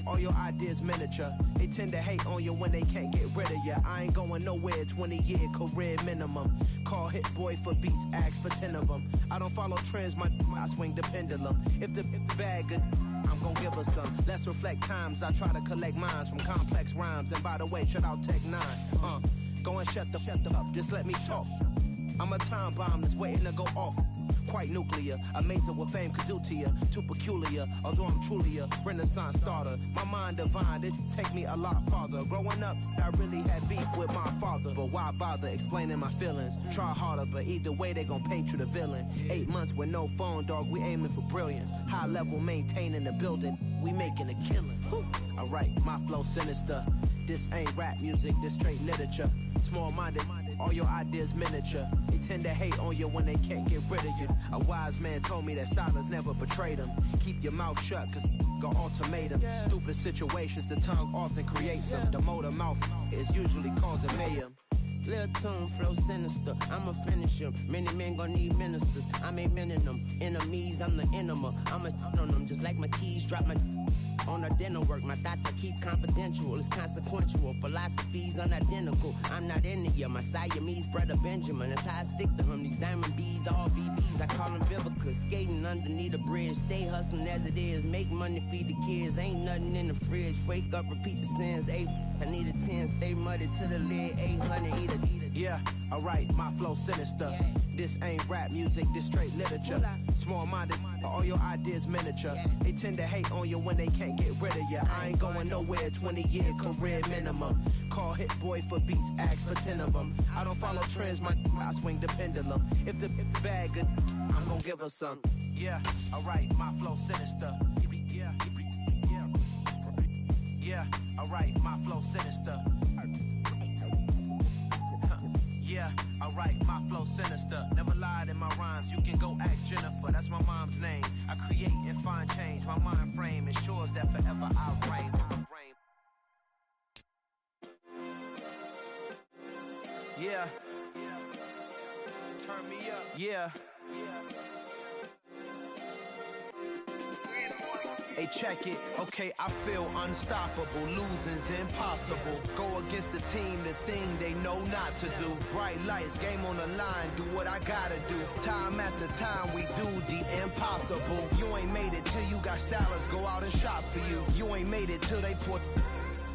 All your ideas miniature. They tend to hate on you when they can't get rid of you. I ain't going nowhere, 20-year career minimum. Call hit boy for beats, ask for 10 of them. I don't follow trends, I swing the pendulum. If the bag good, I'm gon' give her some. Let's reflect times, I try to collect minds from complex rhymes. And by the way, shout out Tech 9. Go and shut the up, just let me talk. I'm a time bomb that's waiting to go off. Quite nuclear, amazing what fame could do to you. Too peculiar, although I'm truly a renaissance starter. My mind divine, it take me a lot farther. Growing up, I really had beef with my father. But why bother explaining my feelings? Try harder, but either way they gon' paint you the villain. 8 months with no phone, dog, we aiming for brilliance. High level maintaining the building, we making a killing. Alright, my flow sinister. This ain't rap music, this straight literature. Small-minded, all your ideas miniature. They tend to hate on you when they can't get rid of you. A wise man told me that silence never betrayed him. Keep your mouth shut, cause got ultimatums. Stupid situations, the tongue often creates them. The motor mouth is usually causing mayhem. Lil' tune, flow sinister, I'ma finish him. Many men gon' need ministers, I'm aiming them. Enemies, I'm the enema, I'ma on them. Just like my keys, drop my on the dinner work. My thoughts I keep confidential, it's consequential. Philosophies unidentical, I'm not into you. My Siamese brother Benjamin, that's how I stick to him. These diamond bees, all BBs, I call them Vivica. Skating underneath a bridge, stay hustling as it is. Make money, feed the kids, ain't nothing in the fridge. Wake up, repeat the sins, I need a 10, stay muddy to the lid, 800, eat a. Yeah, alright, my flow sinister. This ain't rap music, this straight literature. Small-minded, all your ideas miniature. They tend to hate on you when they can't get rid of you. I ain't going nowhere, 20-year career minimum. Call hit boy for beats, ask for 10 of them. I don't follow trends, I swing the pendulum. If the bag good, I'm gon' give her some. Yeah, alright, my flow sinister. Yeah, alright, my flow sinister. Yeah, alright, my flow sinister. Never lied in my rhymes, you can go ask Jennifer, that's my mom's name. I create and find change, my mind frame ensures that forever I'll reign. Yeah, turn me up. Yeah. Hey, check it, okay, I feel unstoppable, losing's impossible. Go against the team, the thing they know not to do. Bright lights, game on the line, do what I gotta do. Time after time, we do the impossible. You ain't made it till you got stylists go out and shop for you. You ain't made it till they put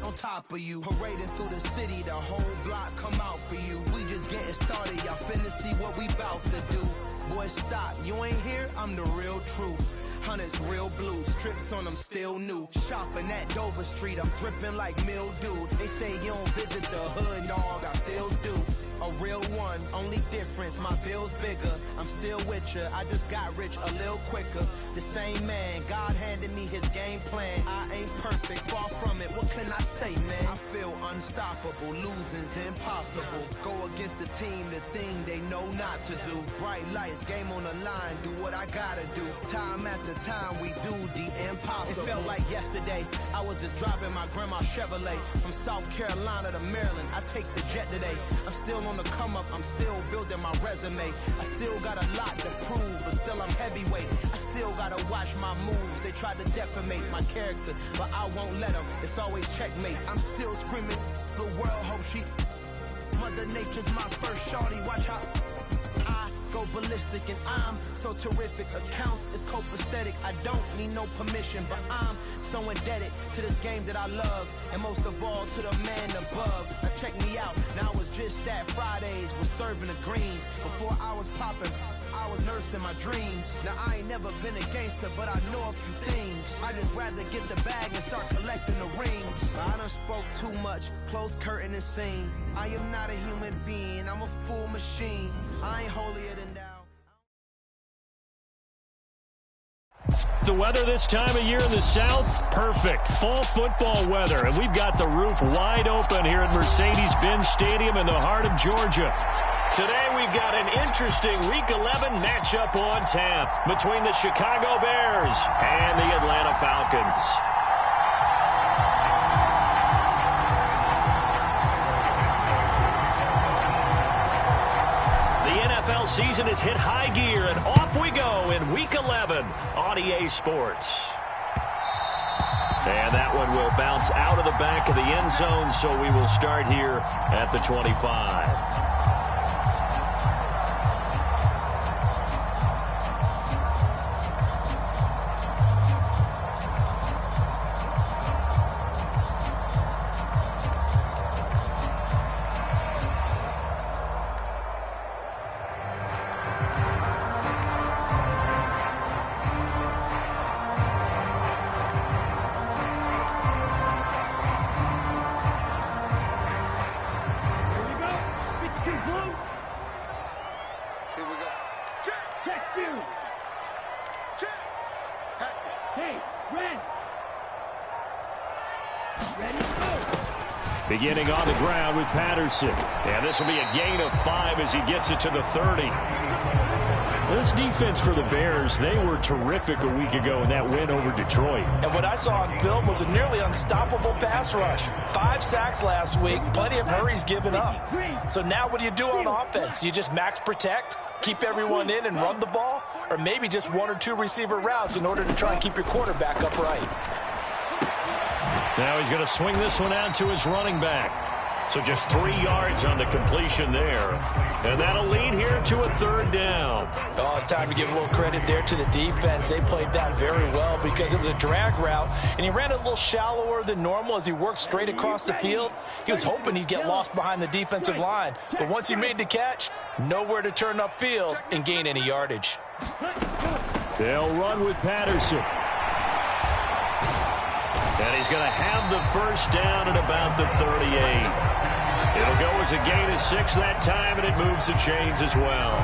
on top of you. Parading through the city, the whole block come out for you. We just getting started, y'all finna see what we bout to do. Boy, stop, you ain't here, I'm the real truth. Hunters real blue, strips on them still new. Shopping at Dover Street, I'm dripping like mildew. They say you don't visit the hood, dog, I still do. A real one, only difference, my bill's bigger. I'm still with ya, I just got rich a little quicker. The same man, God handed me his game plan. I ain't perfect, far from it, what can I say, man? I feel unstoppable, losing's impossible. Go against the team, the thing they know not to do. Bright lights, game on the line, do what I gotta do. Time after time, we do the impossible. It felt like yesterday, I was just driving my grandma's Chevrolet. From South Carolina to Maryland, I take the jet today. I'm still on the come up, I'm still building my resume. I still got a lot to prove, but still I'm heavyweight. I still gotta watch my moves. They try to defamate my character, but I won't let them. It's always checkmate. I'm still screaming, the world hope she. Mother Nature's my first shorty, watch how I go ballistic, and I'm so terrific. Accounts is copacetic, I don't need no permission, but I'm so indebted to this game that I love, and most of all to the man above. Now check me out, now it's just that Fridays was serving the greens. Before I was popping, I was nursing my dreams. Now I ain't never been a gangster, but I know a few things. I just rather get the bag and start collecting the rings. I done spoke too much, close curtain and scene. I am not a human being, I'm a full machine. I ain't holier than thou. The weather this time of year in the South, perfect. Fall football weather, and we've got the roof wide open here at Mercedes-Benz Stadium in the heart of Georgia. Today we've got an interesting Week 11 matchup on tap between the Chicago Bears and the Atlanta Falcons. NFL season has hit high gear, and off we go in Week 11 on EA Sports. And that one will bounce out of the back of the end zone, so we will start here at the 25. Beginning on the ground with Patterson. And this will be a gain of 5 as he gets it to the 30. This defense for the Bears, they were terrific a week ago in that win over Detroit. And what I saw on film was a nearly unstoppable pass rush. 5 sacks last week, plenty of hurries given up. So now what do you do on offense? You just max protect, keep everyone in and run the ball? Or maybe just 1 or 2 receiver routes in order to try and keep your quarterback upright? Now he's going to swing this one out to his running back. So just 3 yards on the completion there. And that'll lead here to a 3rd down. Oh, it's time to give a little credit there to the defense. They played that very well because it was a drag route, and he ran it a little shallower than normal as he worked straight across the field. He was hoping he'd get lost behind the defensive line, but once he made the catch, nowhere to turn upfield and gain any yardage. They'll run with Patterson. And he's going to have the 1st down at about the 38. It'll go as a gain of 6 that time, and it moves the chains as well.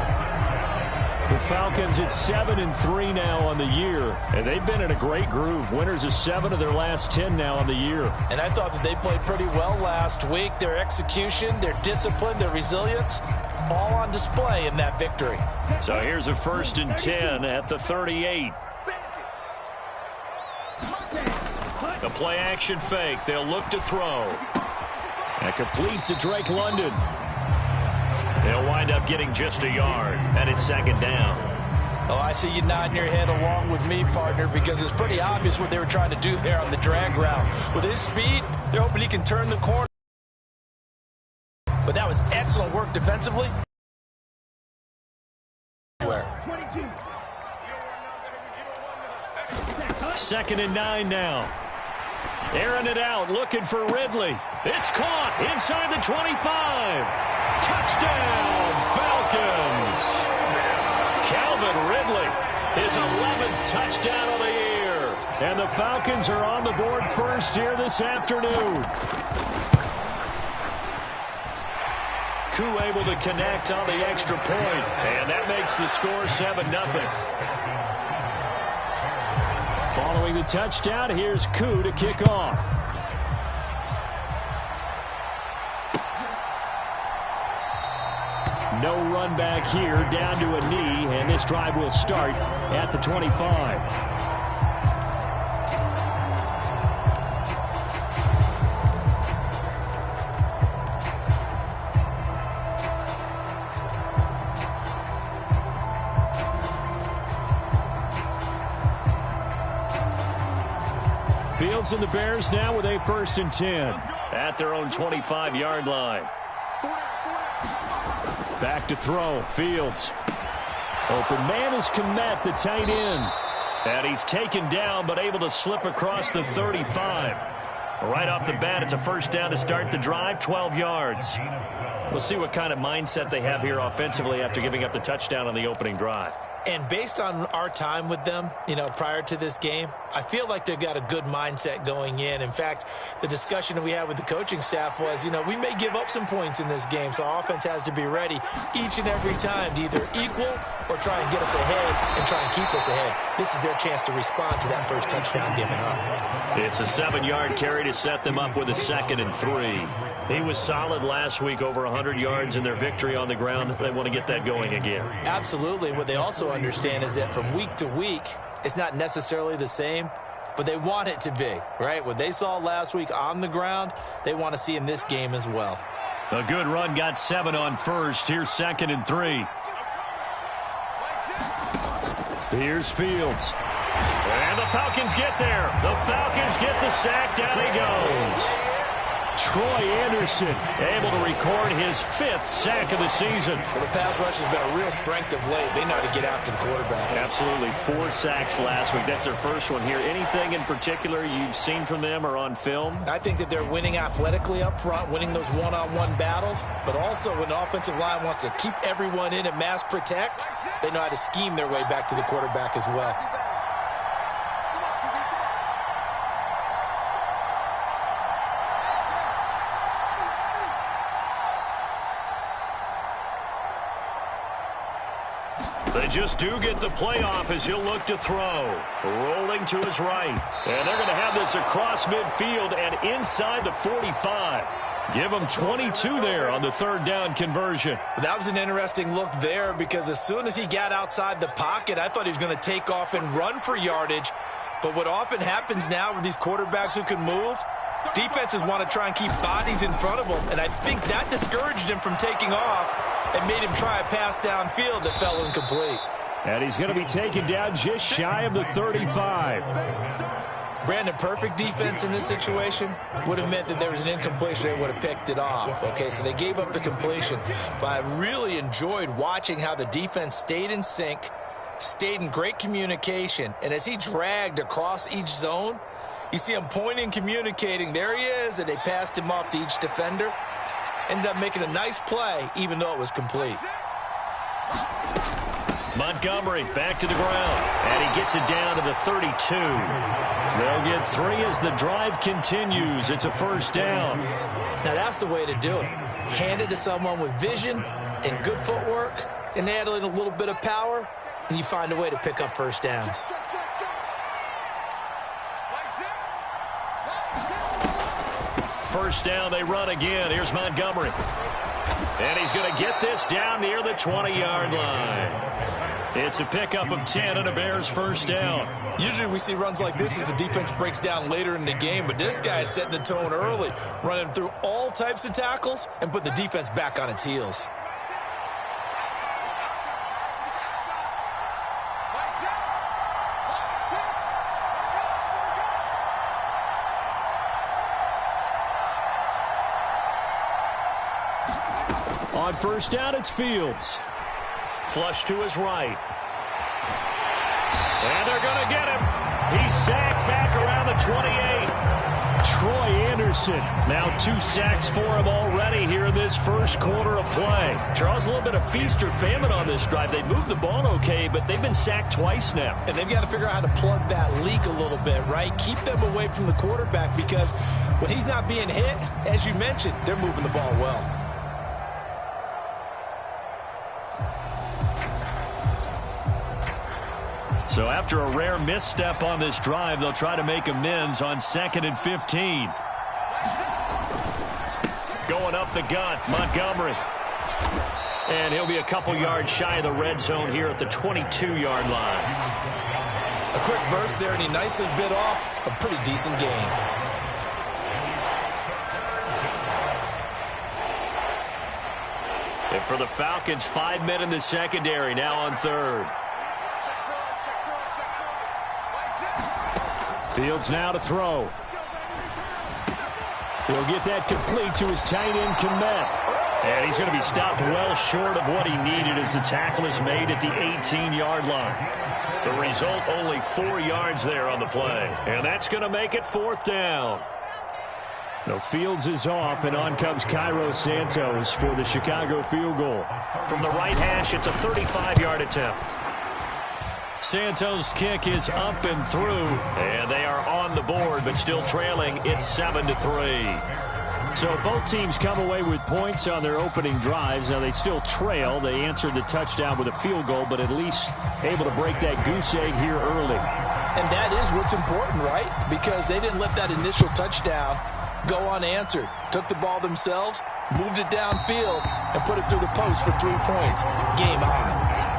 The Falcons at 7-3 now on the year, and they've been in a great groove. Winners of 7 of their last 10 now on the year. And I thought that they played pretty well last week. Their execution, their discipline, their resilience, all on display in that victory. So here's a 1st and 10 at the 38. The play-action fake. They'll look to throw. That complete to Drake London. They'll wind up getting just a yard, and it's 2nd down. Oh, I see you nodding your head along with me, partner, because it's pretty obvious what they were trying to do there on the drag route. With his speed, they're hoping he can turn the corner. But that was excellent work defensively. 2nd and 9 now. Airing it out, looking for Ridley. It's caught inside the 25. Touchdown, Falcons. Calvin Ridley, his 11th touchdown of the year. And the Falcons are on the board first here this afternoon. Koo able to connect on the extra point, and that makes the score 7-0. Following the touchdown, here's Koo to kick off. No run back here, down to a knee, and this drive will start at the 25. Fields and the Bears now with a 1st and 10 at their own 25-yard line. Back to throw. Fields. Open man is Kmet, the tight end. And he's taken down but able to slip across the 35. Right off the bat, it's a 1st down to start the drive, 12 yards. We'll see what kind of mindset they have here offensively after giving up the touchdown on the opening drive. And based on our time with them, prior to this game, I feel like they've got a good mindset going in. In fact, the discussion that we had with the coaching staff was, we may give up some points in this game, so our offense has to be ready each and every time to either equal or try and get us ahead and try and keep us ahead. This is their chance to respond to that first touchdown given up. It's a 7-yard carry to set them up with a 2nd and 3. He was solid last week, over 100 yards in their victory on the ground. They want to get that going again. Absolutely. What they also understand is that from week to week, it's not necessarily the same, but they want it to be, right? What they saw last week on the ground, they want to see in this game as well. A good run, got 7 on 1st. Here's 2nd and 3. Here's Fields. And the Falcons get there. The Falcons get the sack. Down he goes. Troy Anderson able to record his 5th sack of the season. Well, the pass rush has been a real strength of late. They know how to get after the quarterback. Absolutely. 4 sacks last week. That's their first one here. Anything in particular you've seen from them or on film? I think that they're winning athletically up front, winning those one-on-one battles, but also when the offensive line wants to keep everyone in and mass protect, they know how to scheme their way back to the quarterback as well. They just do get the playoff as he'll look to throw. Rolling to his right. And they're going to have this across midfield and inside the 45. Give him 22 there on the 3rd down conversion. That was an interesting look there because as soon as he got outside the pocket, I thought he was going to take off and run for yardage. But what often happens now with these quarterbacks who can move, defenses want to try and keep bodies in front of them. And I think that discouraged him from taking off and made him try a pass downfield that fell incomplete. And he's going to be taken down just shy of the 35. Brandon, perfect defense in this situation would have meant that there was an incompletion. They would have picked it off. Okay, so they gave up the completion. But I really enjoyed watching how the defense stayed in sync, stayed in great communication. And as he dragged across each zone, you see him pointing, communicating. There he is, and they passed him off to each defender. Ended up making a nice play, even though it was complete. Montgomery back to the ground, and he gets it down to the 32. They'll get 3 as the drive continues. It's a 1st down. Now, that's the way to do it. Hand it to someone with vision and good footwork, and add in a little bit of power, and you find a way to pick up 1st downs. First down, they run again. Here's Montgomery. And he's going to get this down near the 20-yard line. It's a pickup of 10 and a Bears 1st down. Usually we see runs like this as the defense breaks down later in the game, but this guy is setting the tone early, running through all types of tackles and putting the defense back on its heels. On 1st down, it's Fields. Flush to his right. And they're going to get him. He's sacked back around the 28. Troy Anderson, now 2 sacks for him already here in this 1st quarter of play. Charles, a little bit of feast or famine on this drive. They moved the ball okay, but they've been sacked twice now. And they've got to figure out how to plug that leak a little bit, right? Keep them away from the quarterback because when he's not being hit, as you mentioned, they're moving the ball well. So after a rare misstep on this drive, they'll try to make amends on 2nd and 15. Going up the gut, Montgomery. And he'll be a couple yards shy of the red zone here at the 22-yard line. A quick burst there, and he nicely bit off a pretty decent gain. And for the Falcons, 5 men in the secondary now on 3rd. Fields now to throw. He'll get that complete to his tight end, Kmet. And he's going to be stopped well short of what he needed as the tackle is made at the 18-yard line. The result, only 4 yards there on the play. And that's going to make it 4th down. No, Fields is off, and on comes Cairo Santos for the Chicago field goal. From the right hash, it's a 35-yard attempt. Santos' kick is up and through, and they are on the board, but still trailing. It's 7-3. So both teams come away with points on their opening drives. Now they still trail. They answered the touchdown with a field goal, but at least able to break that goose egg here early. And that is what's important, right? Because they didn't let that initial touchdown go unanswered. Took the ball themselves, moved it downfield, and put it through the post for 3 points. Game on.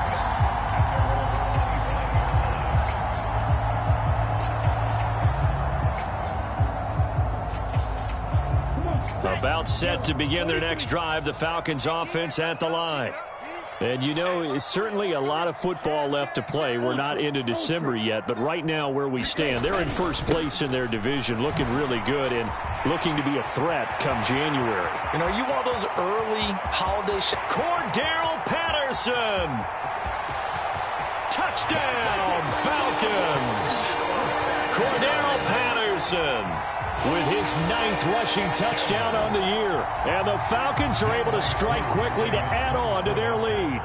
About set to begin their next drive, the Falcons offense at the line. And, you know, certainly a lot of football left to play. We're not into December yet, but right now where we stand, they're in first place in their division, looking really good and looking to be a threat come January. You know, you want those early holiday Cordero Patterson. Touchdown, Falcons. Cordero Patterson with his 9th rushing touchdown on the year. And the Falcons are able to strike quickly to add on to their lead.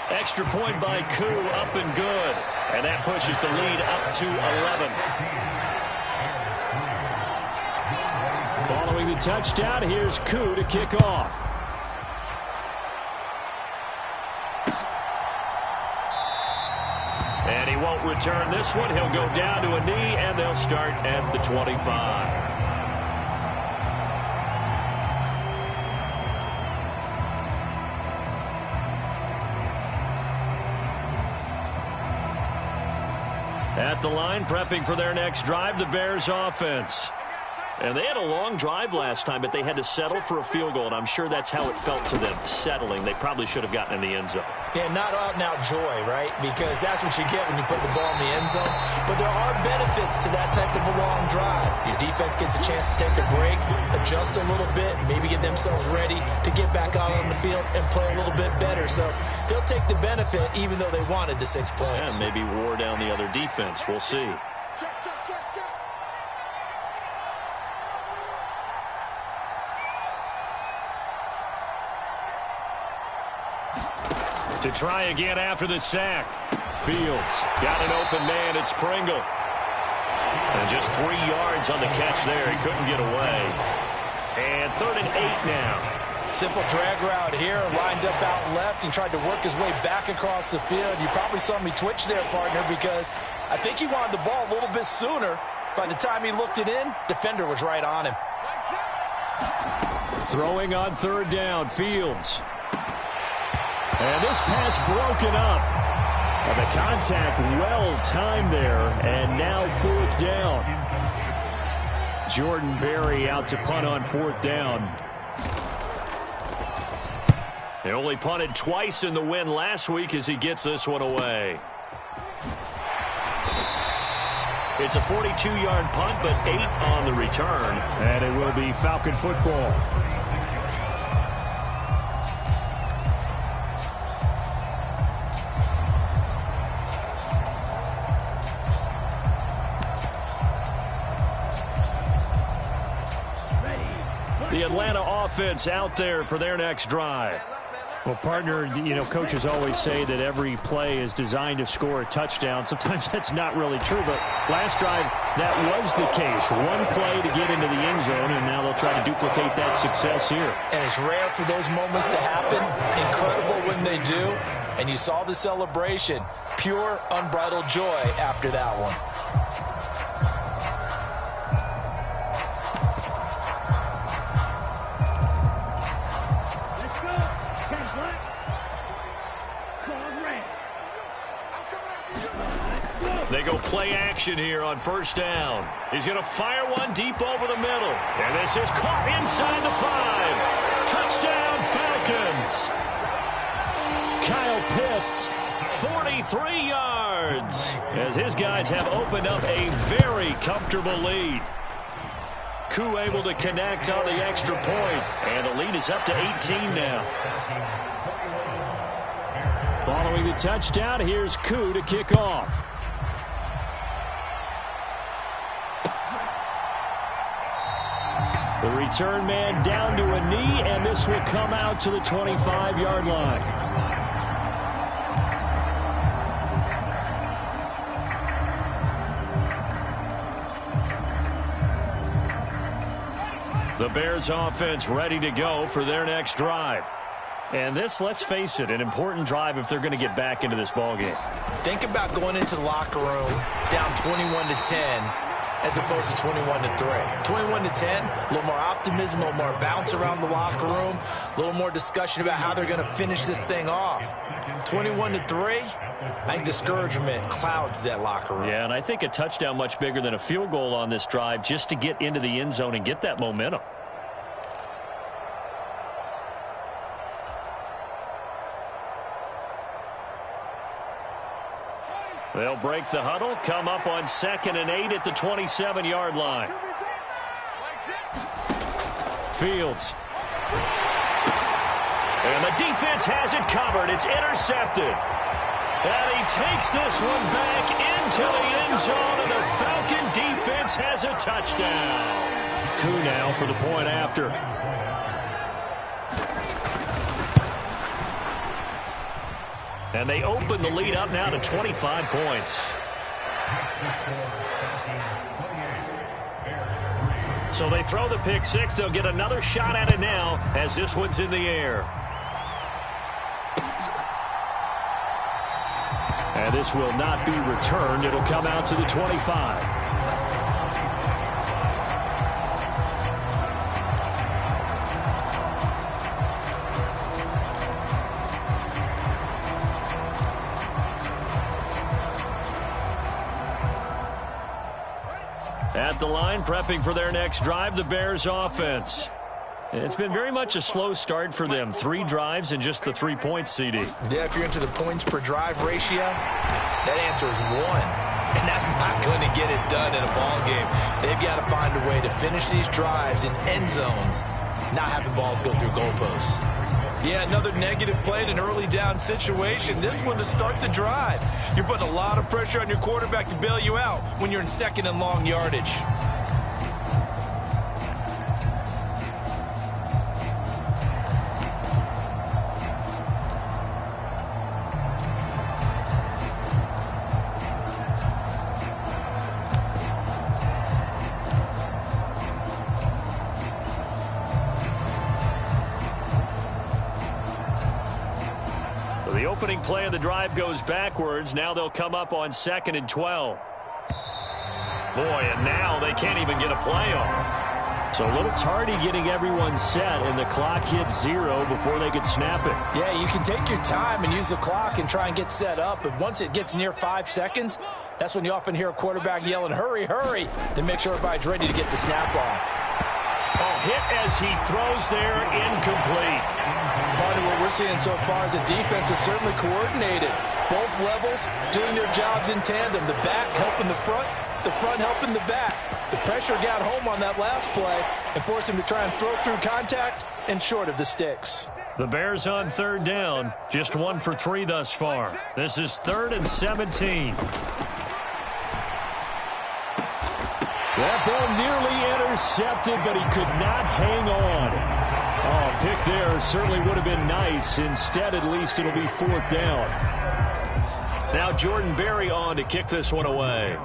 Extra point by Koo, up and good. And that pushes the lead up to 11. Following the touchdown, here's Koo to kick off. And he won't return this one. He'll go down to a knee, and they'll start at the 25. At the line, prepping for their next drive, the Bears offense. And they had a long drive last time, but they had to settle for a field goal, and I'm sure that's how it felt to them, settling. They probably should have gotten in the end zone. Yeah, not out-and-out joy, right? Because that's what you get when you put the ball in the end zone. But there are benefits to that type of a long drive. Your defense gets a chance to take a break, adjust a little bit, maybe get themselves ready to get back out on the field and play a little bit better. So they'll take the benefit even though they wanted the 6 points. Yeah, maybe wore down the other defense. We'll see. Check. To try again after the sack. Fields got an open man. It's Pringle. And just 3 yards on the catch there. He couldn't get away. And 3rd and 8 now. Simple drag route here, lined up out left and tried to work his way back across the field. You probably saw me twitch there, partner, because I think he wanted the ball a little bit sooner. By the time he looked it in, defender was right on him. Throwing on 3rd down, Fields. And this pass broken up. And the contact well-timed there. And now 4th down. Jordan Berry out to punt on 4th down. They only punted twice in the win last week as he gets this one away. It's a 42-yard punt, but 8 on the return. And it will be Falcon football. The Atlanta offense out there for their next drive. Well, partner, you know, coaches always say that every play is designed to score a touchdown. Sometimes that's not really true, but last drive, that was the case. One play to get into the end zone, and now they'll try to duplicate that success here. And it's rare for those moments to happen. Incredible when they do. And you saw the celebration. Pure, unbridled joy after that one. They go play action here on 1st down. He's going to fire one deep over the middle. And this is caught inside the 5. Touchdown, Falcons. Kyle Pitts, 43 yards. As his guys have opened up a very comfortable lead. Koo able to connect on the extra point. And the lead is up to 18 now. Following the touchdown, here's Koo to kick off. The return man down to a knee, and this will come out to the 25-yard line. The Bears offense ready to go for their next drive. And this, let's face it, an important drive if they're going to get back into this ballgame. Think about going into the locker room down 21-10 as opposed to 21-3. 21-10, a little more optimism, a little more bounce around the locker room, a little more discussion about how they're going to finish this thing off. 21-3, I think discouragement clouds that locker room. Yeah, and I think a touchdown much bigger than a field goal on this drive just to get into the end zone and get that momentum. They'll break the huddle, come up on 2nd and 8 at the 27-yard line. Fields. And the defense has it covered. It's intercepted. And he takes this one back into the end zone, and the Falcon defense has a touchdown. Koo now for the point after. And they open the lead up now to 25 points. So they throw the pick six. They'll get another shot at it now as this one's in the air. And this will not be returned. It'll come out to the 25. At the line, prepping for their next drive, the Bears offense. It's been very much a slow start for them. 3 drives and just the 3 points, CD. Yeah, if you're into the points per drive ratio, that answer is 1. And that's not going to get it done in a ball game. They've got to find a way to finish these drives in end zones, not having balls go through goalposts. Yeah, another negative play in an early down situation. This one to start the drive. You're putting a lot of pressure on your quarterback to bail you out when you're in 2nd and long yardage. The opening play of the drive goes backwards. Now they'll come up on 2nd and 12. Boy, and now they can't even get a play off. So a little tardy getting everyone set, and the clock hits 0 before they could snap it. Yeah, you can take your time and use the clock and try and get set up, but once it gets near 5 seconds, that's when you often hear a quarterback yelling, hurry, hurry, to make sure everybody's ready to get the snap off. Oh, hit as he throws there, incomplete. Part of what we're seeing so far is the defense is certainly coordinated. Both levels doing their jobs in tandem. The back helping the front helping the back. The pressure got home on that last play and forced him to try and throw through contact and short of the sticks. The Bears on 3rd down, just 1 for 3 thus far. This is 3rd and 17. That ball nearly intercepted, but he could not hang on. Oh, pick there certainly would have been nice. Instead, at least it'll be 4th down. Now Jordan Berry on to kick this one away.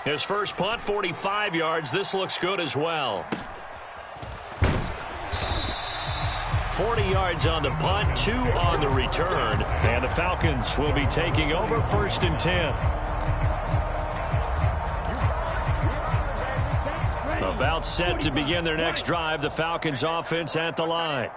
His first punt, 45 yards. This looks good as well. 40 yards on the punt, 2 on the return. And the Falcons will be taking over 1st and 10. About set to begin their next drive, the Falcons offense at the line.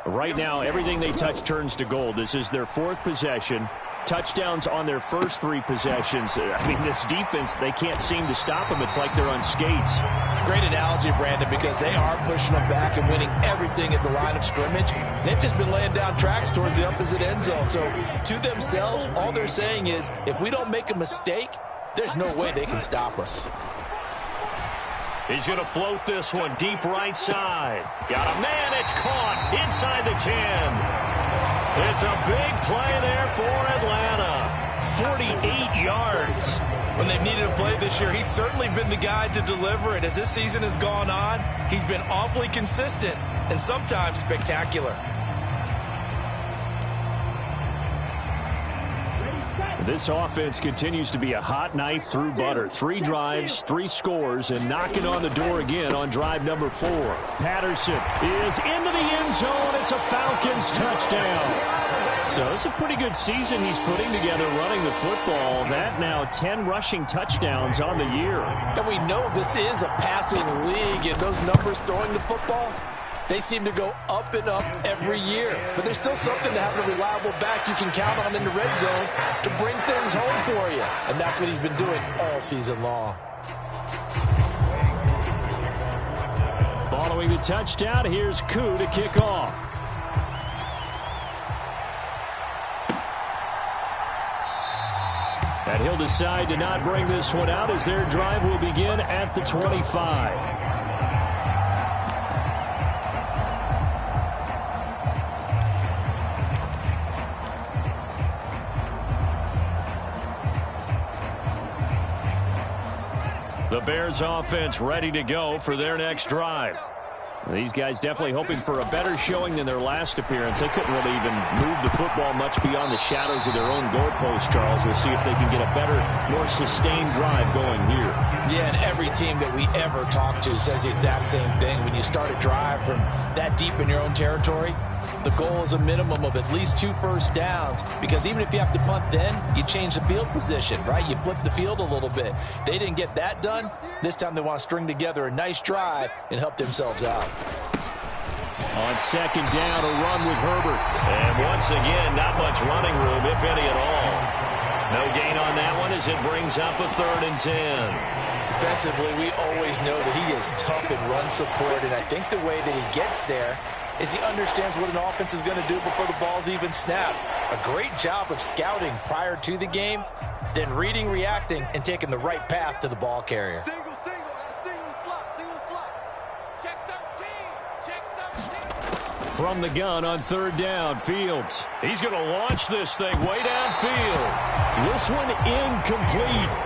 Right now, everything they touch turns to gold. This is their 4th possession. Touchdowns on their first 3 possessions. I mean, this defense, they can't seem to stop them. It's like they're on skates. Great analogy, Brandon, because they are pushing them back and winning everything at the line of scrimmage. They've just been laying down tracks towards the opposite end zone. So to themselves, all they're saying is, if we don't make a mistake, there's no way they can stop us. He's going to float this one deep right side. Got a man. It's caught inside the 10. It's a big play there for Atlanta. 48 yards. When they've needed a play this year, he's certainly been the guy to deliver it. As this season has gone on, he's been awfully consistent and sometimes spectacular. This offense continues to be a hot knife through butter. 3 drives, 3 scores, and knocking on the door again on drive number 4. Patterson is into the end zone. It's a Falcons touchdown. So it's a pretty good season he's putting together running the football. That now 10 rushing touchdowns on the year. And we know this is a passing league, and those numbers throwing the football, they seem to go up and up every year. But there's still something to having a reliable back you can count on in the red zone to bring things home for you. And that's what he's been doing all season long. Following the touchdown, here's Koo to kick off. And he'll decide to not bring this one out as their drive will begin at the 25. The Bears offense ready to go for their next drive. These guys definitely hoping for a better showing than their last appearance. They couldn't really even move the football much beyond the shadows of their own goalpost, Charles. We'll see if they can get a better, more sustained drive going here. Yeah, and every team that we ever talk to says the exact same thing. When you start a drive from that deep in your own territory, the goal is a minimum of at least 2 first downs, because even if you have to punt then, you change the field position, right? You flip the field a little bit. They didn't get that done. This time they want to string together a nice drive and help themselves out. On second down, a run with Herbert. And once again, not much running room, if any at all. No gain on that one as it brings up a 3rd and 10. Defensively, we always know that he is tough in run support, and I think the way that he gets there is he understands what an offense is going to do before the ball's even snapped. A great job of scouting prior to the game, then reading, reacting, and taking the right path to the ball carrier. Single slot. Check 13. From the gun on 3rd down, Fields. He's going to launch this thing way downfield. This one incomplete.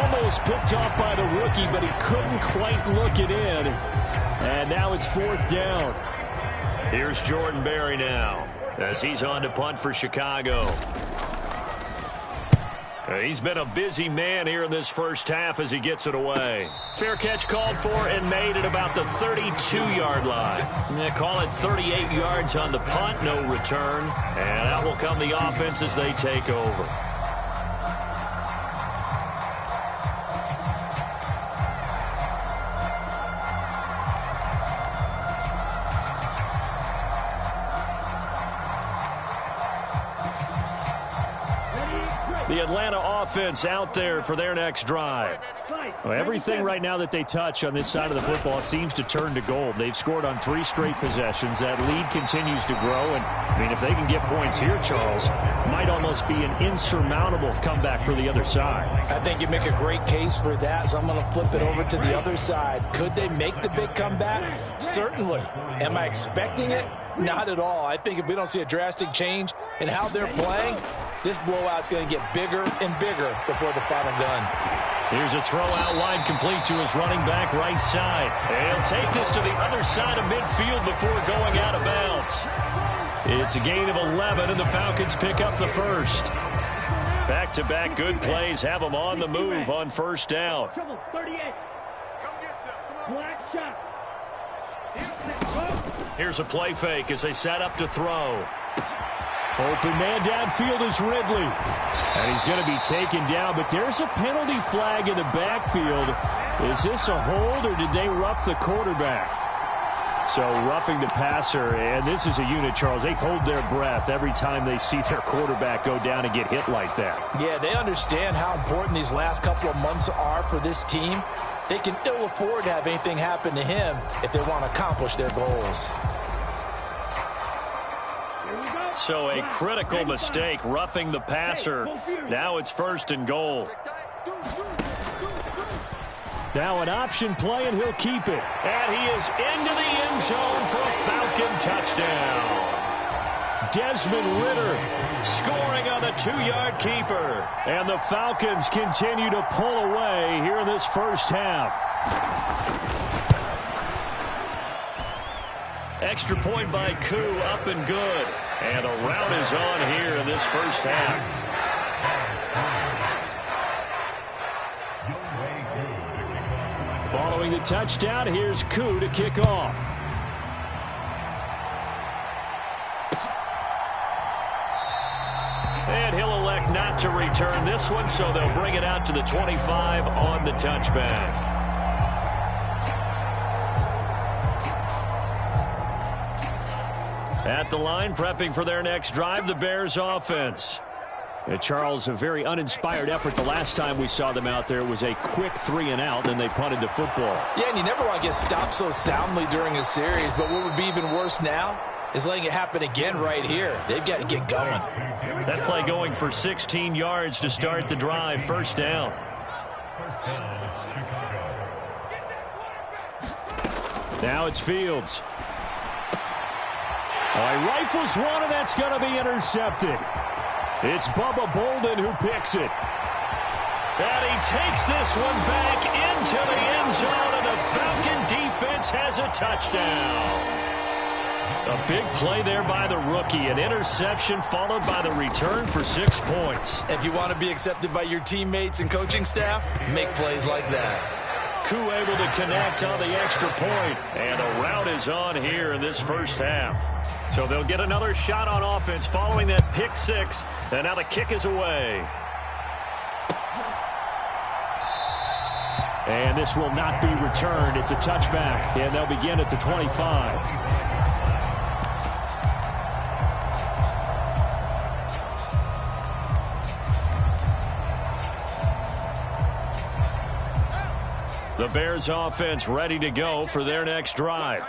Almost picked off by the rookie, but he couldn't quite look it in. And now it's 4th down. Here's Jordan Berry now as he's on to punt for Chicago. He's been a busy man here in this first half as he gets it away. Fair catch called for and made at about the 32-yard line. They call it 38 yards on the punt, no return. And out will come the offense as they take over. The Atlanta offense out there for their next drive. Well, everything right now that they touch on this side of the football, it seems to turn to gold. They've scored on 3 straight possessions. That lead continues to grow. And, I mean, if they can get points here, Charles, might almost be an insurmountable comeback for the other side. I think you make a great case for that, so I'm going to flip it over to the other side. Could they make the big comeback? Certainly. Am I expecting it? Not at all. I think if we don't see a drastic change in how they're playing, this blowout's going to get bigger and bigger before the final gun. Here's a throw out wide complete to his running back right side. And he'll take this to the other side of midfield before going out of bounds. It's a gain of 11, and the Falcons pick up the first. Back-to-back good plays have them on the move on first down. Here's a play fake as they set up to throw. Open man downfield is Ridley. And he's going to be taken down, but there's a penalty flag in the backfield. Is this a hold, or did they rough the quarterback? So roughing the passer, and this is a unit, Charles. They hold their breath every time they see their quarterback go down and get hit like that. Yeah, they understand how important these last couple of months are for this team. They can ill afford to have anything happen to him if they want to accomplish their goals. So a critical mistake, roughing the passer. Now it's 1st and goal. Now an option play, and he'll keep it. And he is into the end zone for a Falcon touchdown. Desmond Ridder scoring on the 2-yard keeper. And the Falcons continue to pull away here in this first half. Extra point by Koo, up and good. And a rout is on here in this first half. Following the touchdown, here's Koo to kick off. And he'll elect not to return this one, so they'll bring it out to the 25 on the touchback. At the line, prepping for their next drive, the Bears offense. Charles, a very uninspired effort the last time we saw them out there. It was a quick 3-and-out, and they punted the football. Yeah, and you never want to get stopped so soundly during a series, but what would be even worse now is letting it happen again right here. They've got to get going. That play going for 16 yards to start the drive. First down. Now it's Fields. He rifles one, and that's going to be intercepted. It's Bubba Bolden who picks it. And he takes this one back into the end zone, and the Falcon defense has a touchdown. A big play there by the rookie. An interception followed by the return for 6 points. If you want to be accepted by your teammates and coaching staff, make plays like that. Koo able to connect on the extra point. And a rout is on here in this first half. So they'll get another shot on offense following that pick six. And now the kick is away. And this will not be returned. It's a touchback, and they'll begin at the 25. The Bears offense ready to go for their next drive.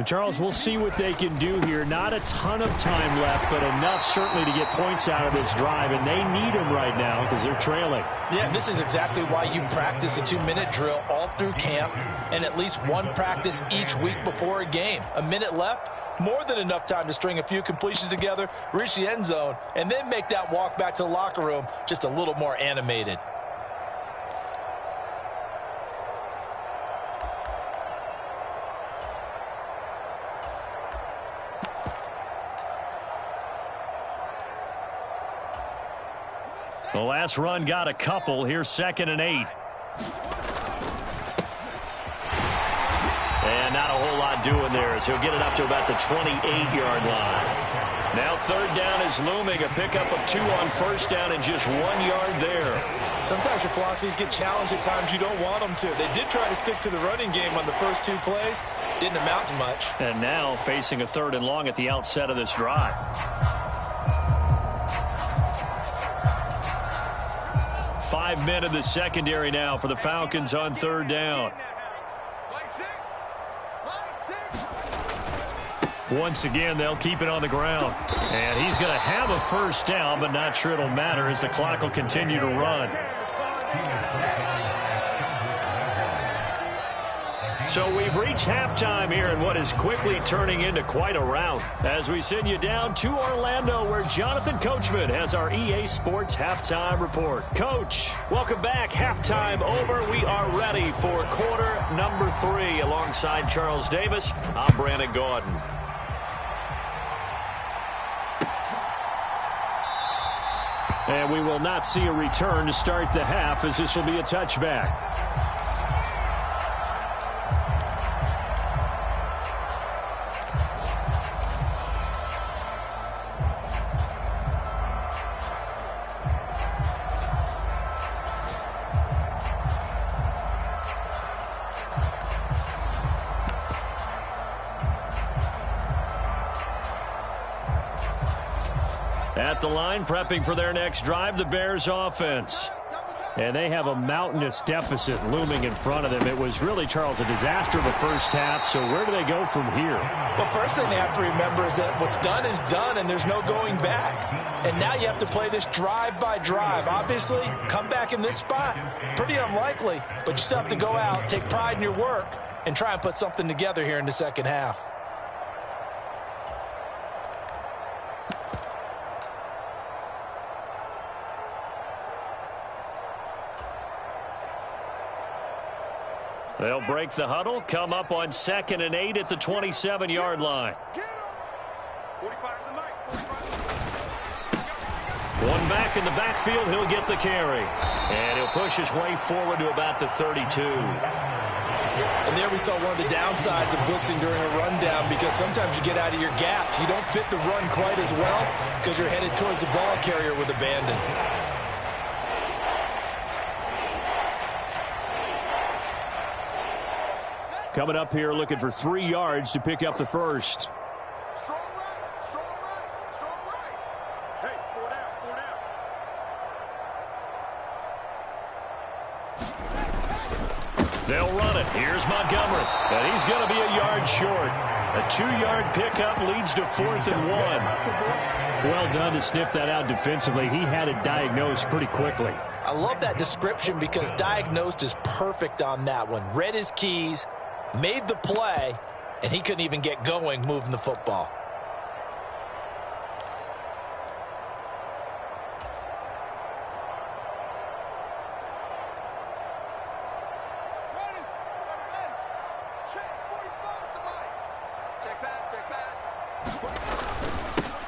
Charles, we'll see what they can do here. Not a ton of time left, but enough certainly to get points out of this drive, and they need them right now because they're trailing. Yeah, this is exactly why you practice a 2-minute drill all through camp and at least one practice each week before a game. A minute left, more than enough time to string a few completions together, reach the end zone, and then make that walk back to the locker room just a little more animated. The last run got a couple. Here's 2nd and 8. And not a whole lot doing there as he'll get it up to about the 28-yard line. Now 3rd down is looming. A pickup of 2 on 1st down and just 1 yard there. Sometimes your philosophies get challenged at times you don't want them to. They did try to stick to the running game on the first 2 plays. Didn't amount to much. And now facing a 3rd and long at the outset of this drive. 5 men in the secondary now for the Falcons on 3rd down. Once again, they'll keep it on the ground. And he's going to have a 1st down, but not sure it'll matter as the clock will continue to run. So we've reached halftime here in what is quickly turning into quite a rout as we send you down to Orlando where Jonathan Coachman has our EA Sports Halftime Report. Coach, welcome back. Halftime over. We are ready for quarter number 3 alongside Charles Davis. I'm Brandon Gordon. And we will not see a return to start the half as this will be a touchback. At the line, prepping for their next drive, the Bears offense. And they have a mountainous deficit looming in front of them. It was really, Charles, a disaster of the first half. So where do they go from here? Well, first thing they have to remember is that what's done is done, and there's no going back. And now you have to play this drive by drive. Obviously, come back in this spot, pretty unlikely. But you still have to go out, take pride in your work, and try and put something together here in the second half. They'll break the huddle, come up on 2nd and 8 at the 27-yard line. One back in the backfield, he'll get the carry. And he'll push his way forward to about the 32. And there we saw one of the downsides of blitzing during a rundown because sometimes you get out of your gaps. You don't fit the run quite as well because you're headed towards the ball carrier with abandon. Coming up here looking for 3 yards to pick up the first. Strong right, strong right, strong right. Hey, 4 down, 4 down. They'll run it. Here's Montgomery. And he's going to be a yard short. A 2-yard pickup leads to 4th and 1. Well done to sniff that out defensively. He had it diagnosed pretty quickly. I love that description because diagnosed is perfect on that one. Read his keys, made the play, and he couldn't even get going moving the football.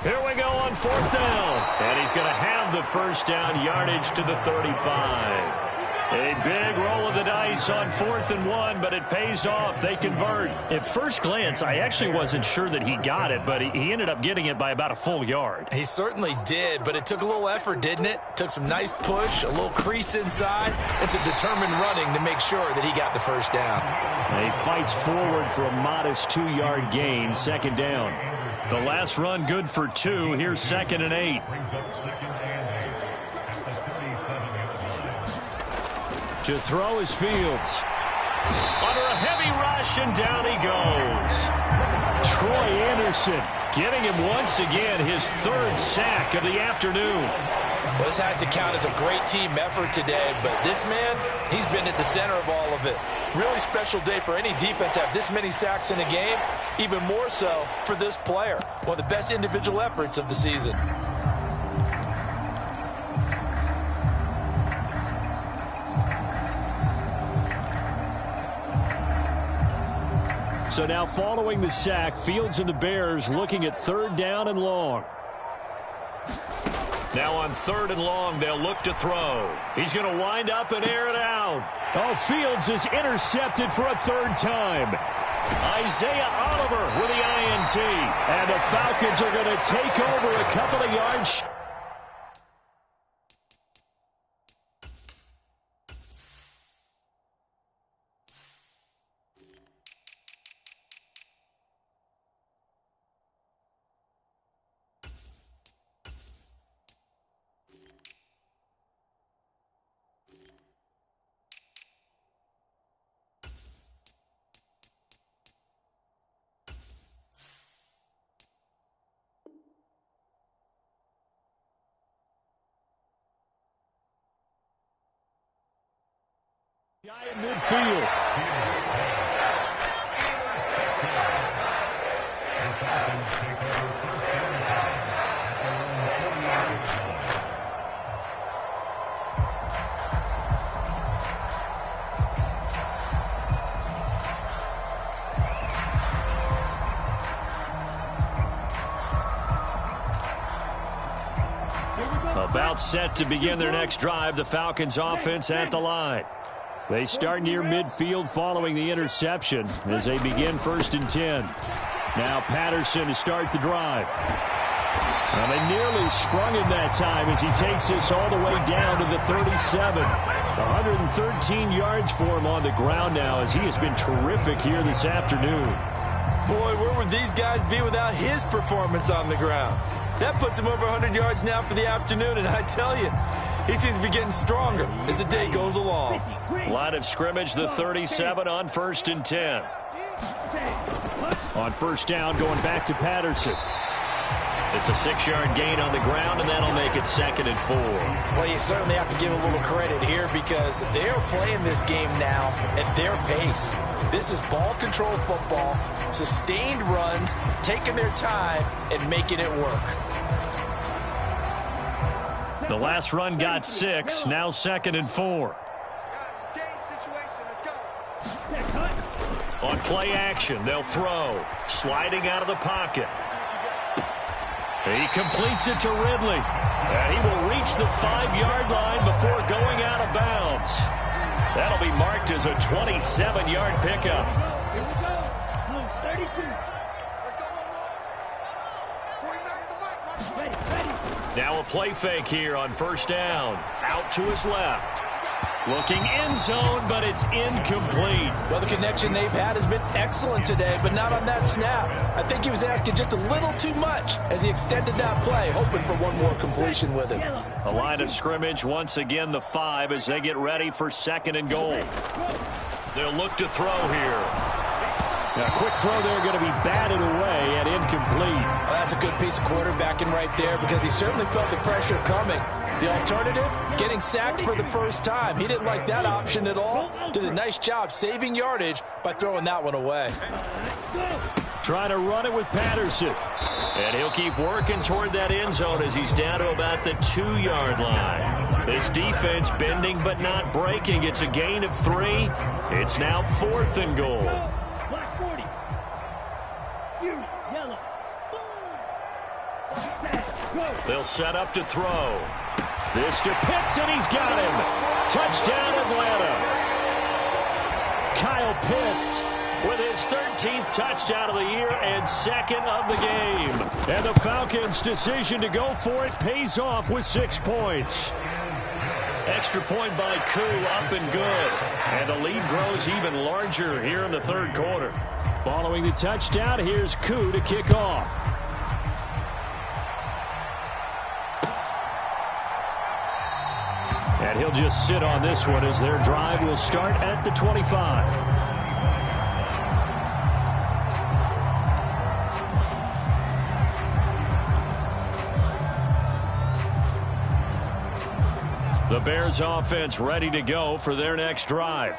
Here we go on 4th down. And he's going to have the first down yardage to the 35. A big roll of the dice on 4th and 1, but it pays off. They convert. At first glance, I actually wasn't sure that he got it, but he ended up getting it by about a full yard. He certainly did, but it took a little effort, didn't it? Took some nice push, a little crease inside, and some determined running to make sure that he got the first down. And he fights forward for a modest 2-yard gain, 2nd down. The last run good for 2. Here's 2nd and 8. To throw is Fields. Under a heavy rush, and down he goes. Troy Anderson getting him once again his 3rd sack of the afternoon. Well, this has to count as a great team effort today, but this man, he's been at the center of all of it. Really special day for any defense to have this many sacks in a game, even more so for this player. One of the best individual efforts of the season. So now following the sack, Fields and the Bears looking at 3rd down and long. Now on 3rd and long, they'll look to throw. He's going to wind up and air it out. Oh, Fields is intercepted for a 3rd time. Isaiah Oliver with the INT. And the Falcons are going to take over a couple of yards. Guy in midfield. About set to begin their next drive, the Falcons offense at the line. They start near midfield following the interception as they begin 1st and 10. Now Patterson to start the drive. And they nearly sprung him that time as he takes this all the way down to the 37. 113 yards for him on the ground now as he has been terrific here this afternoon. Boy, where would these guys be without his performance on the ground? That puts him over 100 yards now for the afternoon, and I tell you, he seems to be getting stronger as the day goes along. Line of scrimmage, the 37 on 1st and 10. On 1st down, going back to Patterson. It's a 6-yard gain on the ground, and that'll make it 2nd and 4. Well, you certainly have to give a little credit here because they're playing this game now at their pace. This is ball control football, sustained runs, taking their time, and making it work. The last run got 6, now 2nd and 4. On play action, they'll throw. Sliding out of the pocket. He completes it to Ridley. And he will reach the 5-yard line before going out of bounds. That'll be marked as a 27-yard pickup. Now a play fake here on 1st down. Out to his left. Looking end zone, but it's incomplete. Well, the connection they've had has been excellent today, but not on that snap. I think he was asking just a little too much as he extended that play, hoping for one more completion with it. The line of scrimmage, once again, the 5 as they get ready for 2nd and goal. They'll look to throw here. A quick throw there going to be batted away and incomplete. Well, that's a good piece of quarterbacking right there because he certainly felt the pressure coming. The alternative, getting sacked for the first time. He didn't like that option at all. Did a nice job saving yardage by throwing that one away. Trying to run it with Patterson. And he'll keep working toward that end zone as he's down to about the 2-yard line. This defense bending but not breaking. It's a gain of 3. It's now 4th and goal. They'll set up to throw. This to Pitts, and he's got him. Touchdown, Atlanta. Kyle Pitts with his 13th touchdown of the year and 2nd of the game. And the Falcons' decision to go for it pays off with 6 points. Extra point by Koo, up and good. And the lead grows even larger here in the 3rd quarter. Following the touchdown, here's Koo to kick off. And he'll just sit on this one as their drive will start at the 25. The Bears offense ready to go for their next drive.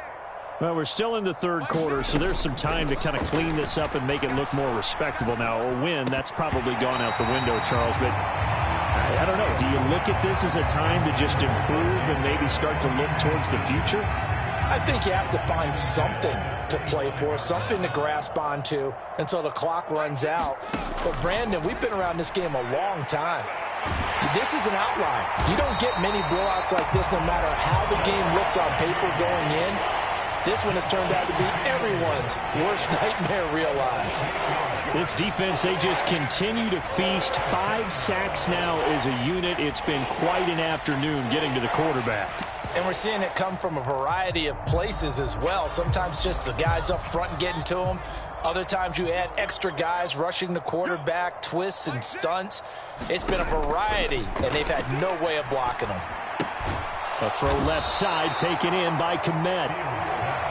Well, we're still in the 3rd quarter, so there's some time to kind of clean this up and make it look more respectable now. A win, that's probably gone out the window, Charles, but I don't know. Do you look at this as a time to just improve and maybe start to look towards the future? I think you have to find something to play for, something to grasp onto until the clock runs out. But, Brandon, we've been around this game a long time. This is an outlier. You don't get many blowouts like this no matter how the game looks on paper going in. This one has turned out to be everyone's worst nightmare realized. This defense, they just continue to feast. 5 sacks now as a unit. It's been quite an afternoon getting to the quarterback. And we're seeing it come from a variety of places as well. Sometimes just the guys up front and getting to them. Other times you add extra guys rushing the quarterback, twists and stunts. It's been a variety, and they've had no way of blocking them. A throw left side taken in by Kmet.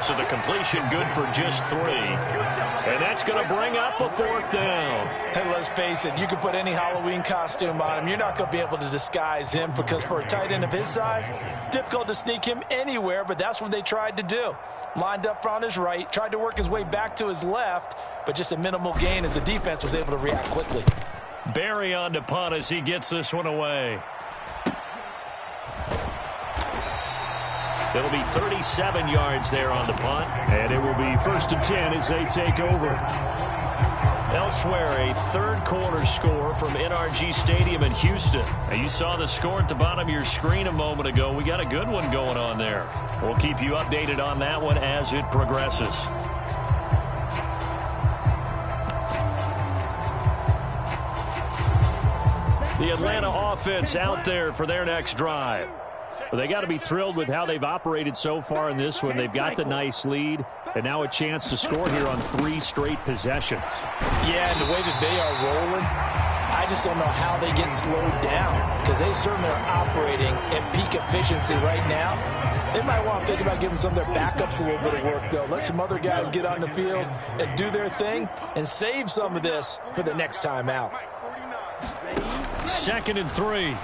So the completion good for just 3. And that's going to bring up a 4th down. And let's face it, you can put any Halloween costume on him. You're not going to be able to disguise him because for a tight end of his size, difficult to sneak him anywhere, but that's what they tried to do. Lined up on his right, tried to work his way back to his left, but just a minimal gain as the defense was able to react quickly. Barry on to punt as he gets this one away. It'll be 37 yards there on the punt. And it will be 1st and 10 as they take over. Elsewhere, a 3rd quarter score from NRG Stadium in Houston. Now, you saw the score at the bottom of your screen a moment ago. We got a good one going on there. We'll keep you updated on that one as it progresses. The Atlanta offense out there for their next drive. Well, they got to be thrilled with how they've operated so far in this one. They've got the nice lead, and now a chance to score here on 3 straight possessions. Yeah, and the way that they are rolling, I just don't know how they get slowed down because they certainly are operating at peak efficiency right now. They might want to think about giving some of their backups a little bit of work, though. Let some other guys get on the field and do their thing and save some of this for the next time out. 2nd and 3.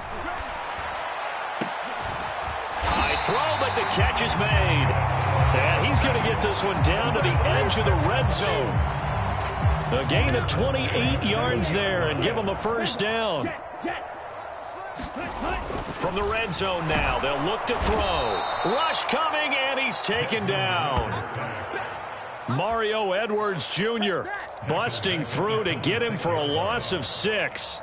High throw, but the catch is made. And he's going to get this one down to the edge of the red zone. A gain of 28 yards there and give him a 1st down. From the red zone now, they'll look to throw. Rush coming, and he's taken down. Mario Edwards Jr. busting through to get him for a loss of 6.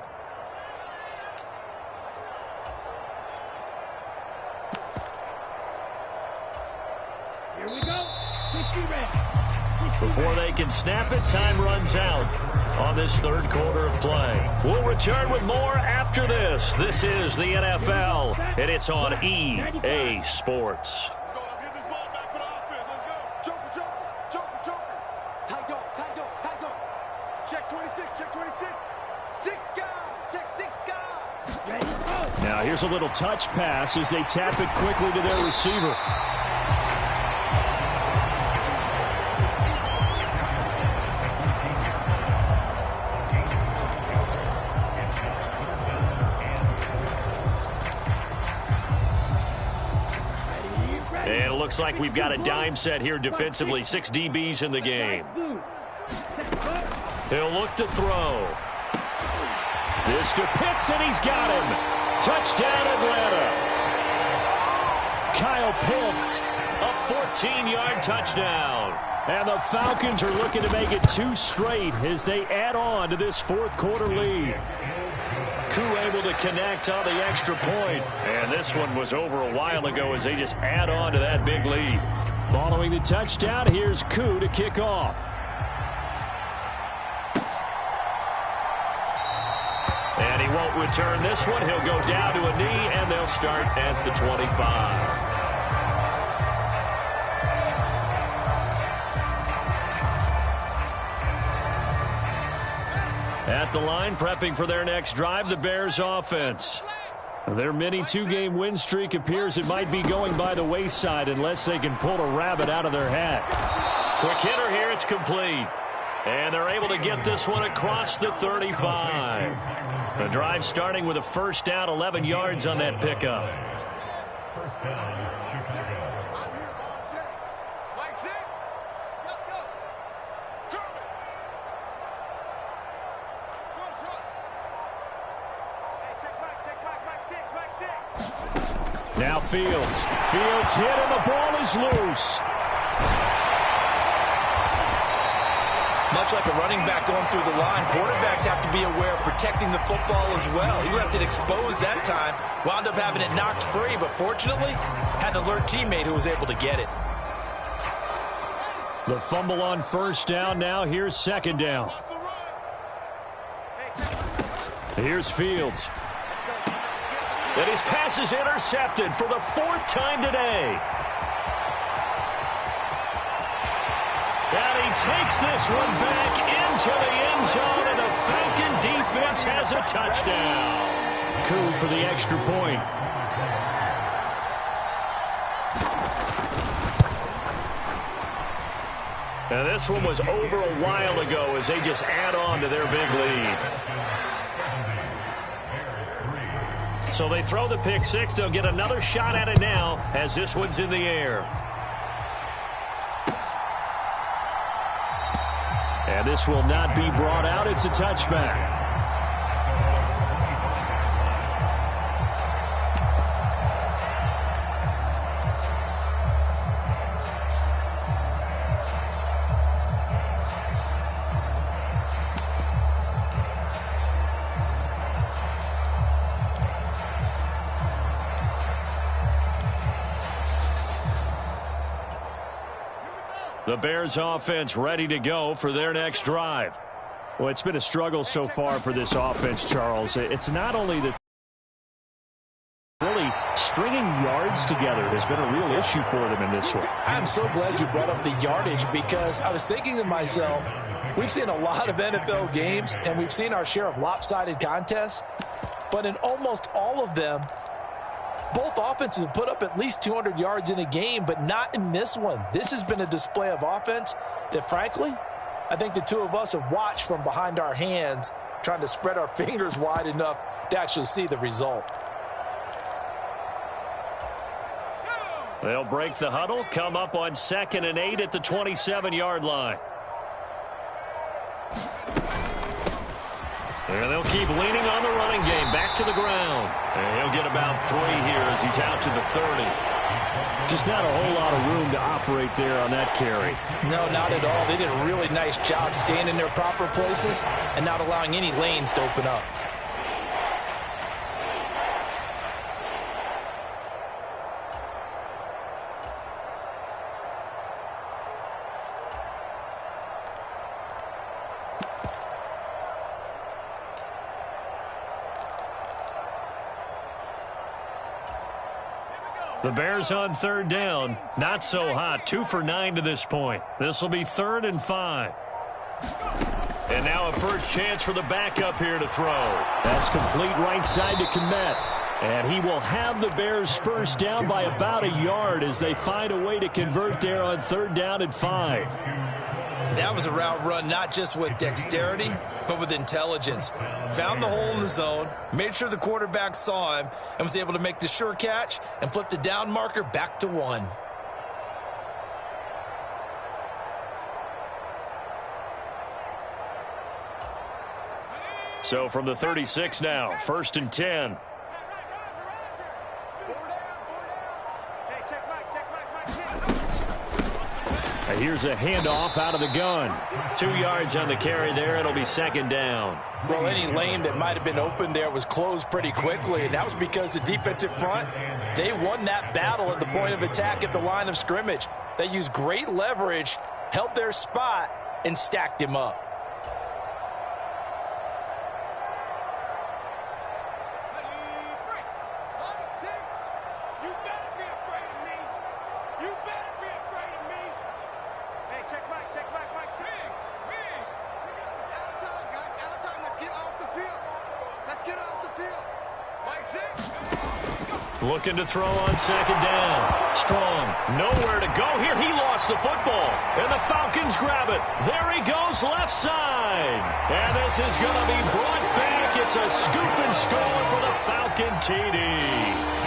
Before they can snap it, time runs out on this 3rd quarter of play. We'll return with more after this. This is the NFL, and it's on EA Sports. Let's go. Let's get this ball back for the offense. Let's go. Joker. Tight dog. Check 26. 6 guys. Check 6 guys. Now here's a little touch pass as they tap it quickly to their receiver. And it looks like we've got a dime set here defensively. 6 DBs in the game. He'll look to throw. This to Pitts, and he's got him. Touchdown, Atlanta. Kyle Pitts, a 14-yard touchdown. And the Falcons are looking to make it 2 straight as they add on to this fourth quarter lead. Koo able to connect on the extra point. And this one was over a while ago as they just add on to that big lead. Following the touchdown, here's Koo to kick off. And he won't return this one. He'll go down to a knee, and they'll start at the 25. At the line, prepping for their next drive, the Bears offense. Their mini 2-game win streak appears it might be going by the wayside unless they can pull a rabbit out of their hat. Quick hitter here, it's complete. And they're able to get this one across the 35. The drive starting with a first down, 11 yards on that pickup. Now Fields. Fields hit and the ball is loose. Much like a running back going through the line, quarterbacks have to be aware of protecting the football as well. He left it exposed that time, wound up having it knocked free, but fortunately had an alert teammate who was able to get it. The fumble on first down. Now here's second down. Here's Fields. And his pass is intercepted for the 4th time today. And he takes this one back into the end zone, and the Falcon defense has a touchdown. Koo for the extra point. Now this one was over a while ago as they just add on to their big lead. So they throw the pick six. They'll get another shot at it now as this one's in the air. And this will not be brought out. It's a touchback. The Bears offense ready to go for their next drive. Well, it's been a struggle so far for this offense, Charles. It's not only that really stringing yards together has been a real issue for them in this one. I'm so glad you brought up the yardage because I was thinking to myself, we've seen a lot of NFL games and we've seen our share of lopsided contests, but in almost all of them, both offenses have put up at least 200 yards in a game, but not in this one. This has been a display of offense that, frankly, I think the two of us have watched from behind our hands, trying to spread our fingers wide enough to actually see the result. They'll break the huddle, come up on 2nd and 8 at the 27-yard line. And they'll keep leaning on the running game, back to the ground. And he'll get about 3 here as he's out to the 30. Just not a whole lot of room to operate there on that carry. No, not at all. They did a really nice job staying in their proper places and not allowing any lanes to open up. The Bears on 3rd down. Not so hot. 2 for 9 to this point. This will be 3rd and 5. And now a first chance for the backup here to throw. That's complete right side to Kmet. And he will have the Bears first down by about a yard as they find a way to convert there on 3rd down and 5. That was a route run not just with dexterity, but with intelligence. Found the hole in the zone, made sure the quarterback saw him, and was able to make the sure catch and flip the down marker back to 1. So from the 36 now, 1st and 10. Here's a handoff out of the gun. 2 yards on the carry there. It'll be 2nd down. Well, any lane that might have been open there was closed pretty quickly, and that was because the defensive front, they won that battle at the point of attack at the line of scrimmage. They used great leverage, held their spot, and stacked him up. Looking to throw on 2nd down. Strong, nowhere to go here. He lost the football, and the Falcons grab it. There he goes, left side. And this is going to be brought back. It's a scoop and score for the Falcon TD.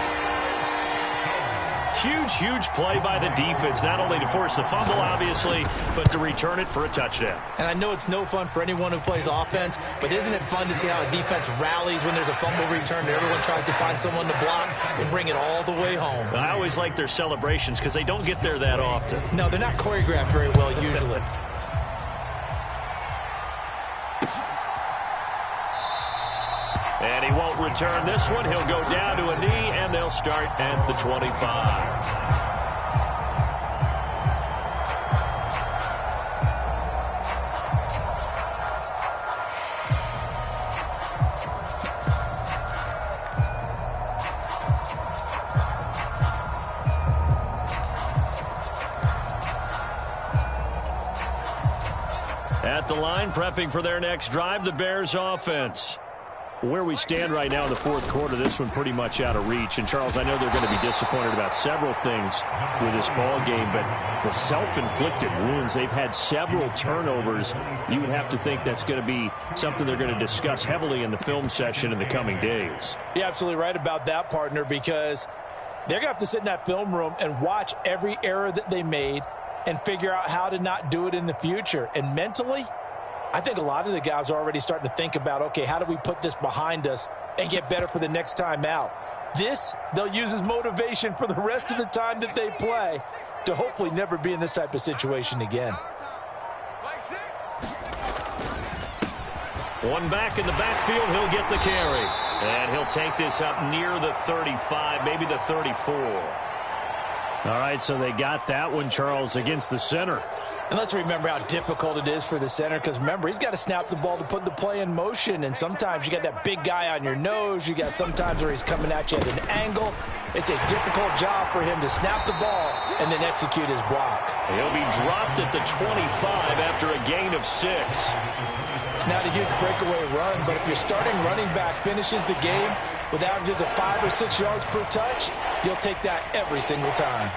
Huge play by the defense, not only to force the fumble, obviously, but to return it for a touchdown. And I know it's no fun for anyone who plays offense, but isn't it fun to see how a defense rallies when there's a fumble return and everyone tries to find someone to block and bring it all the way home? I always like their celebrations because they don't get there that often. No, they're not choreographed very well usually. And he won't return this one. He'll go down to a knee, and they'll start at the 25. At the line, prepping for their next drive, the Bears offense. Where we stand right now in the 4th quarter, this one pretty much out of reach. And, Charles, I know they're going to be disappointed about several things with this ball game, but the self-inflicted wounds, they've had several turnovers. You would have to think that's going to be something they're going to discuss heavily in the film session in the coming days. You're absolutely right about that, partner, because they're going to have to sit in that film room and watch every error that they made and figure out how to not do it in the future. And mentally, I think a lot of the guys are already starting to think about, okay, how do we put this behind us and get better for the next time out? This, they'll use as motivation for the rest of the time that they play to hopefully never be in this type of situation again. One back in the backfield, he'll get the carry. And he'll take this up near the 35, maybe the 34. All right, so they got that one, Charles, against the center. And let's remember how difficult it is for the center, because remember, he's got to snap the ball to put the play in motion, and sometimes you got that big guy on your nose. You got sometimes where he's coming at you at an angle. It's a difficult job for him to snap the ball and then execute his block. He'll be dropped at the 25 after a gain of 6. It's not a huge breakaway run, but if your starting running back finishes the game with averages of 5 or 6 yards per touch, you'll take that every single time.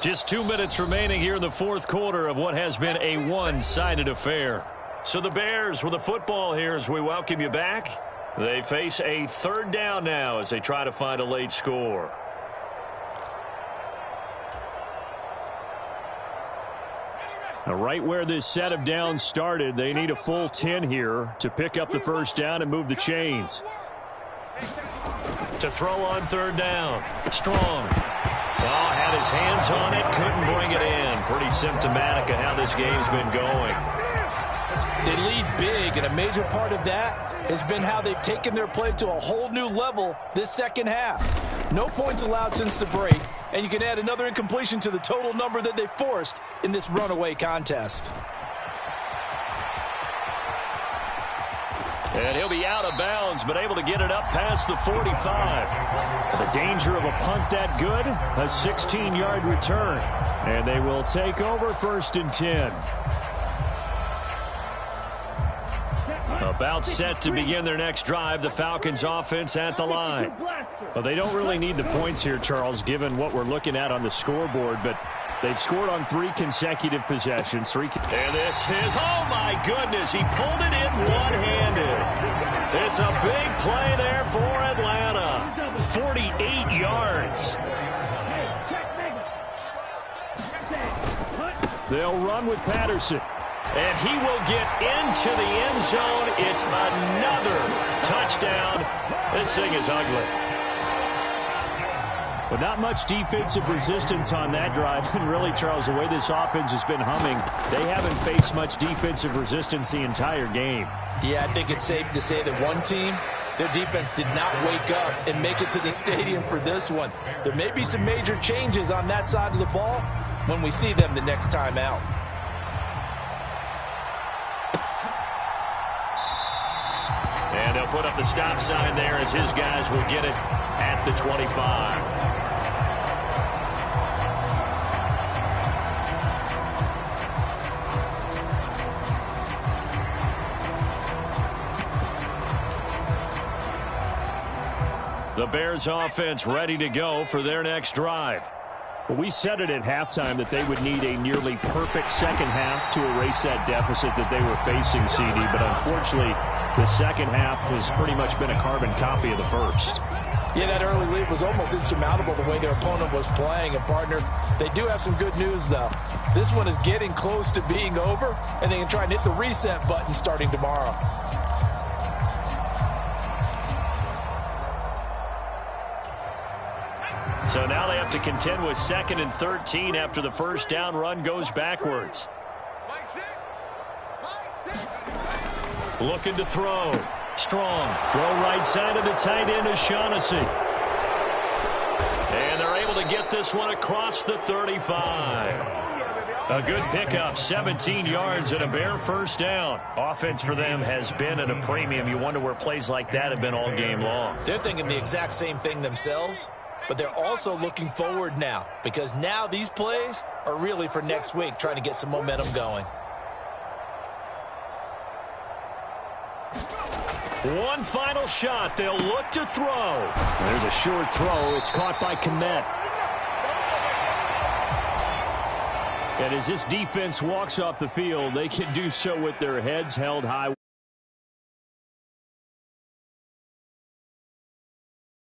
Just 2 minutes remaining here in the 4th quarter of what has been a one-sided affair. So the Bears with the football here as we welcome you back. They face a 3rd down now as they try to find a late score. Now, right where this set of downs started, they need a full 10 here to pick up the 1st down and move the chains. To throw on 3rd down. Strong. Oh, had his hands on it, couldn't bring it in. Pretty symptomatic of how this game's been going. They lead big, and a major part of that has been how they've taken their play to a whole new level this second half. No points allowed since the break, and you can add another incompletion to the total number that they forced in this runaway contest. And he'll be out of bounds, but able to get it up past the 45. The danger of a punt that good, a 16-yard return. And they will take over 1st and 10. About set to begin their next drive, the Falcons offense at the line. Well, they don't really need the points here, Charles, given what we're looking at on the scoreboard, but they've scored on 3 consecutive possessions. And this is, oh my goodness, he pulled it in one-handed. It's a big play there for Atlanta. 48 yards. They'll run with Patterson. And he will get into the end zone. It's another touchdown. This thing is ugly. But not much defensive resistance on that drive. And really, Charles, the way this offense has been humming, they haven't faced much defensive resistance the entire game. Yeah, I think it's safe to say that one team, their defense did not wake up and make it to the stadium for this one. There may be some major changes on that side of the ball when we see them the next time out. And they'll put up the stop sign there as his guys will get it at the 25. The Bears offense ready to go for their next drive. Well, we said it at halftime that they would need a nearly perfect second half to erase that deficit that they were facing, CD. But unfortunately, the second half has pretty much been a carbon copy of the first. Yeah, that early lead was almost insurmountable the way their opponent was playing. And, partner, they do have some good news, though. This one is getting close to being over, and they can try and hit the reset button starting tomorrow. So now they have to contend with 2nd and 13 after the first down run goes backwards. Looking to throw. Strong. Throw right side of the tight end is Shaughnessy. And they're able to get this one across the 35. A good pickup, 17 yards and a Bear first down. Offense for them has been at a premium. You wonder where plays like that have been all game long. They're thinking the exact same thing themselves. But they're also looking forward now, because now these plays are really for next week, trying to get some momentum going. One final shot. They'll look to throw. There's a short throw. It's caught by Kmet. And as this defense walks off the field, they can do so with their heads held high.